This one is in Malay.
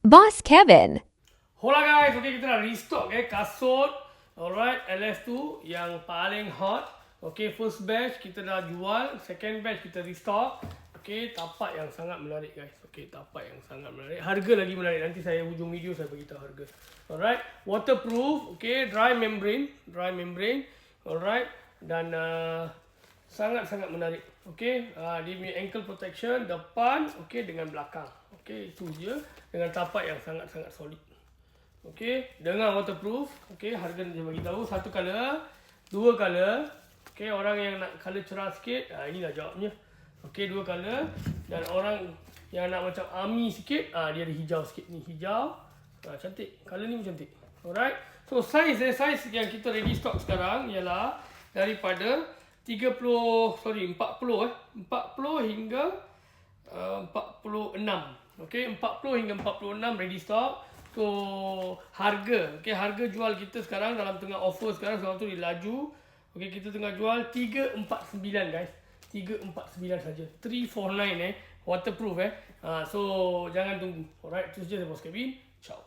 Boss Kevin. Hola guys, okay, kita dah restock kasut. Alright, LS2 yang paling hot. Okay, first batch kita dah jual, second batch kita restock. Okay, tapak yang sangat menarik guys. Okay, tapak yang sangat menarik. Harga lagi menarik. Nanti saya hujung video saya beritahu harga. Alright, waterproof, okay, dry membrane. Alright, dan sangat-sangat menarik. Okay, dia punya ankle protection depan, okay, dengan belakang. Okay, itu je. Dengan tapak yang sangat-sangat solid. Okay, dengan waterproof. Okay, harga dia bagi tahu satu color, dua color. Okay, orang yang nak color cerah sikit, inilah jawabnya. Okay, dua color. Dan orang yang nak macam army sikit, dia ada hijau sikit ni, hijau. Cantik, color ni pun cantik. Alright, so size yang kita ready stock sekarang ialah daripada 40 hingga 46. Okay, 40 hingga 46 ready stock. So harga, okay, harga jual kita sekarang dalam tengah offer sekarang tu dilaju. Okay, kita tengah jual 349 guys. 349 saja. 349 waterproof so jangan tunggu. Alright, itu saja Boss Kevin. Ciao.